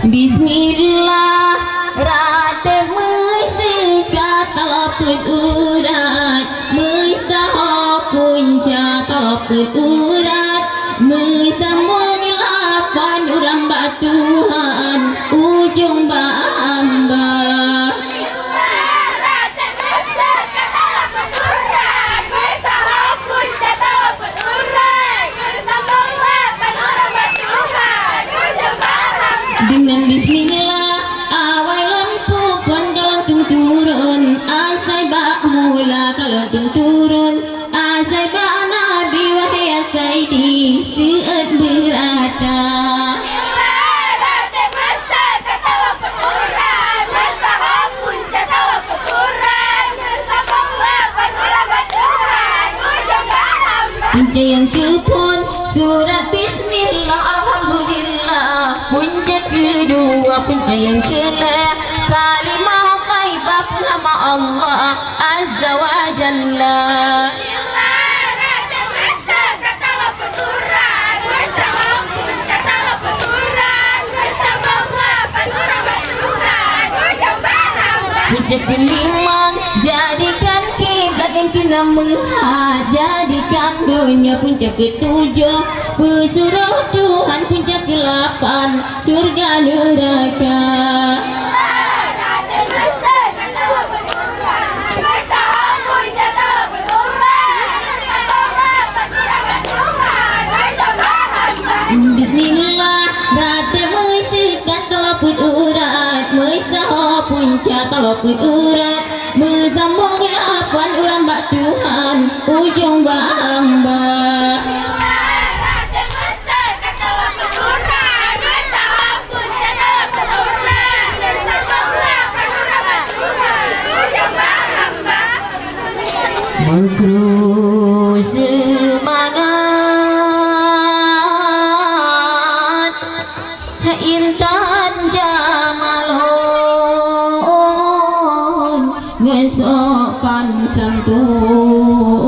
Bismillah rate mui sikat talaput urat mui saho punca talaput urat mui samong lapan urang ba Tuhan ujung ba hamba. Dengan bismillah awal lampu puan kalau turun asai ba mula kalau turun asai ba nabi wahai saidi seet berata punca yang kepon surat bismillah alhamdulillah punca kedua punca yang ketiga kalimah ghaibah nama Allah azza wa jalla. Punca kelima jadikan kiblat yang keenam jadikan dunia. Punca ketujuh pesuruh Tuhan. Punca ke-8 surga neraka. Bismillah rate mesikat talaput urat mesaho punca talaput urat mesambung 8 urang bak Tuhan ujung ba hamba. Makruh semangat intan jamalun ngesopan santun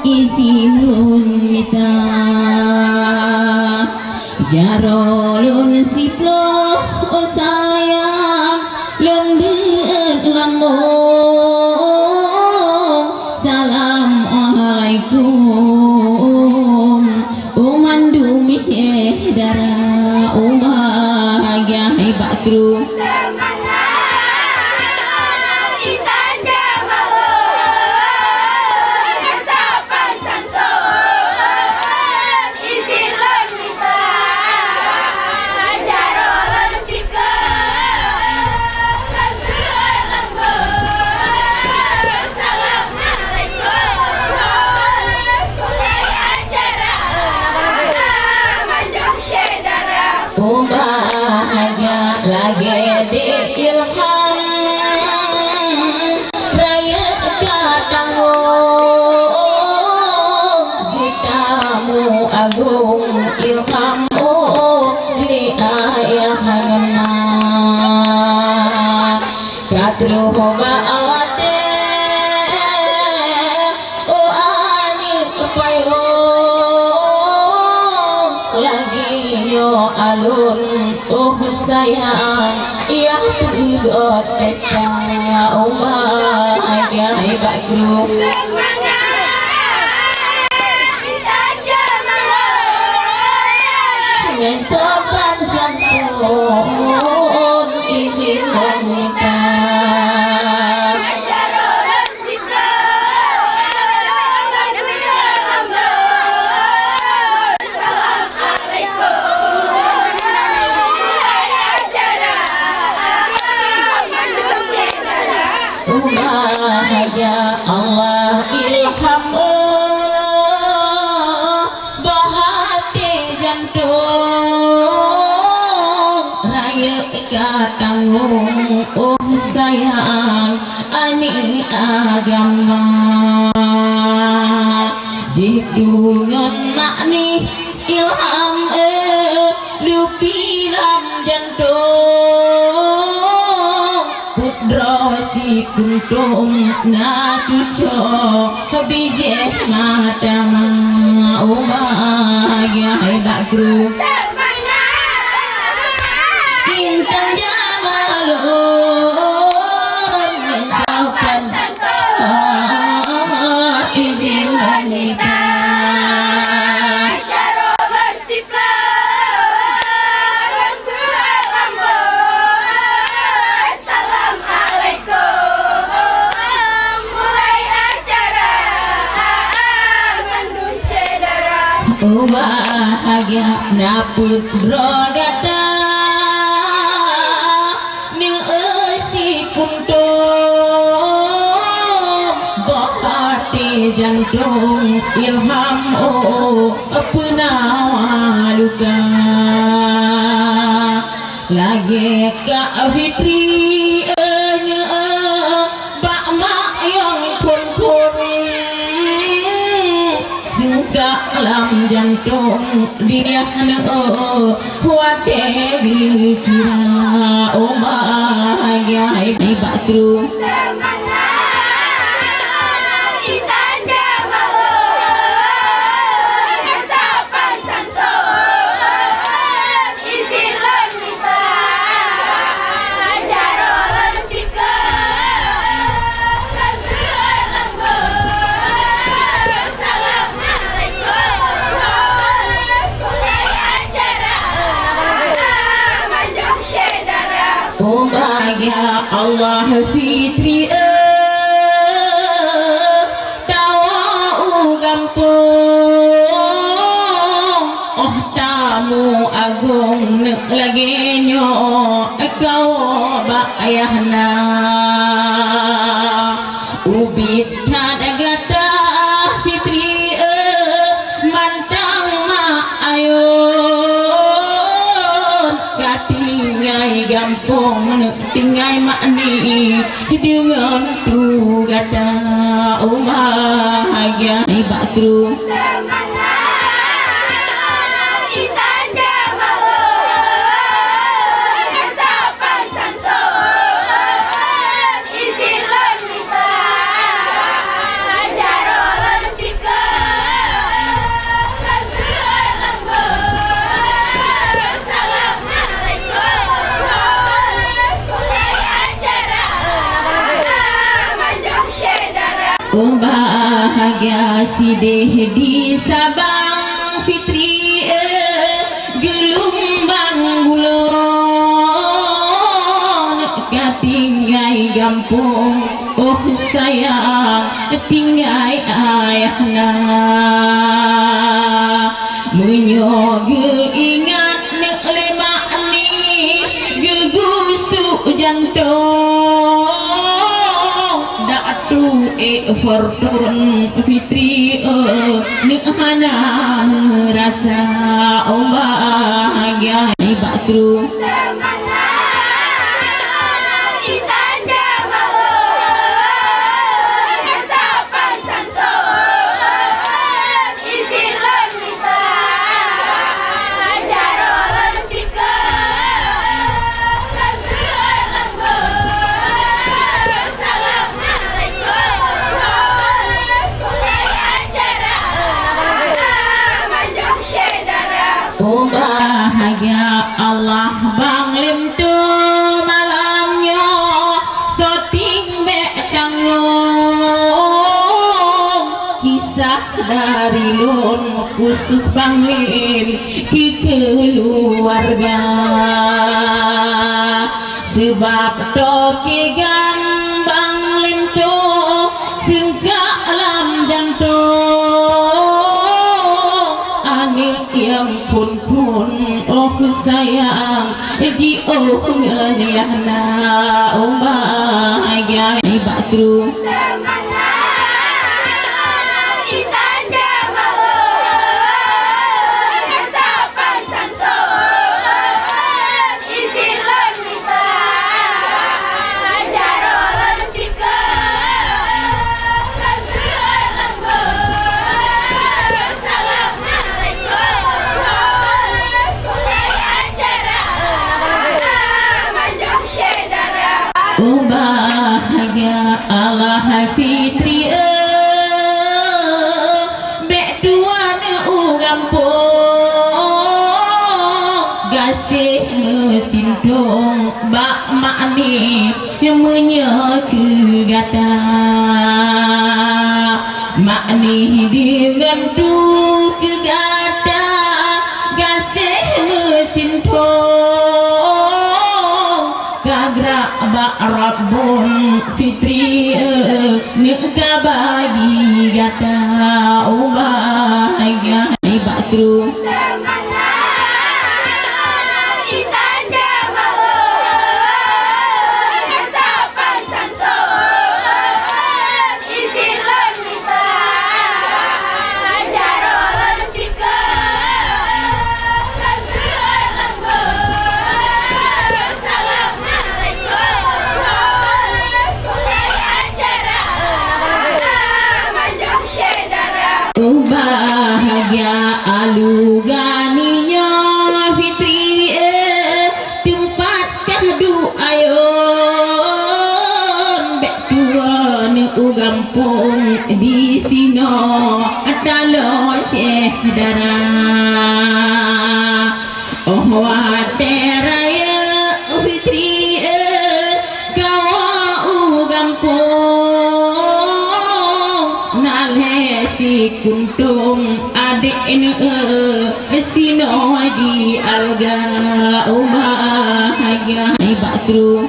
izinun mita jarolun siploh oh sayang lembut lambung salam alaikum umandu misyeh dara bahagia hebat kru bahagia lagi di ilham raya katanggung gitamu agung ilham di ayah hagama katruh ba'awate ani payo lagi yo alun sayang ya pugot pesta bahagia hebat kru dengan sopan santun izin menikah. Bahagia Allah ilham bahati jantung raya katanggung sayang ani agama jidungan makni ilham lupilam jantung drosi kuntum na cuco bijeh ngadama bahagia hebat kru bahagia naput rogata ni esi kuntum bahati jantung ilham penawaluka lagi Kak Fitri bak mak yang pun singka alam jantung dia wate kira bahagia hai batru bahagia Allah Fitri tawa gampung tamu agung lagi nyo kau bayahna ubit hadagata Fitri mantang mak ayun katingai gampung tinggai makni dengan tu gata bahagia batru bahagia sidih di Sabang Fitri gelombang gulon katinggai gampung sayang tinggai ayahna menyoge ingat lemak ni gegusuk jantung fortun Fitri hana merasa bahagia batru bahagia Allah bang lim tu malamnya soting betanggung kisah dari lun khusus bang lim ke keluarga sebab toke gambang lim tu singka alam jantung anik yang pun sayang ji ngeniahna bahagia batru bahagia Allah Fitri bek tuan gampung gasih mesin dong bak makni yang menyeke gata makni dengan tu ke gata gasih mesin dong kagra bak Rabbun Fitri nega bagi gata bahagia Bakru. Bahagia aluganinya Fitri tempat kahdu ayon bek tuan ugampung di sino atalo syekh dara oh wateraya Fitri kawa ugampung nalhesi kuntung adik ini sino di alga bahagia Bakru.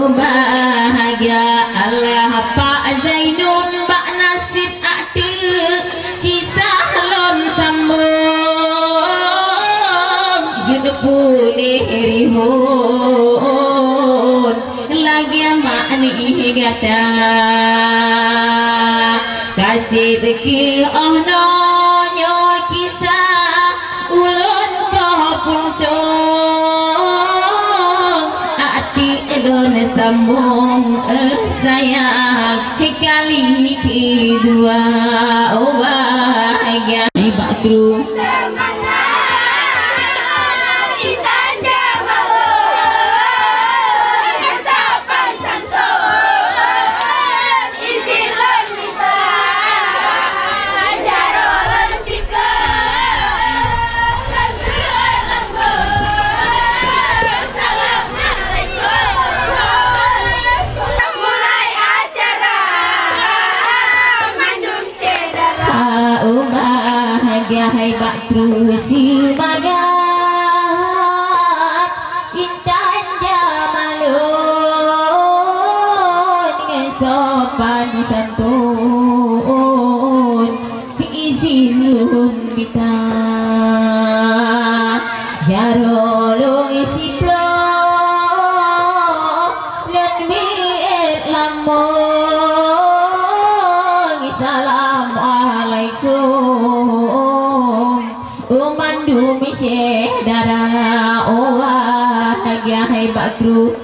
Bahagia Allah Pak Zainun Pak Nasib Ade kisah lon sambung jud pulih rihun lagi makni gata kasih teki oh no nyo kisah ulun kapungtung don sambung sayang kali kedua oh bahagia Bakru. Bahagia Bakru si bagat intan jamalun dengan sopan santun izin kita jarolung isi plong dan biet lamun assalamualaikum umandumi syekh dara oh bahagia Bakru.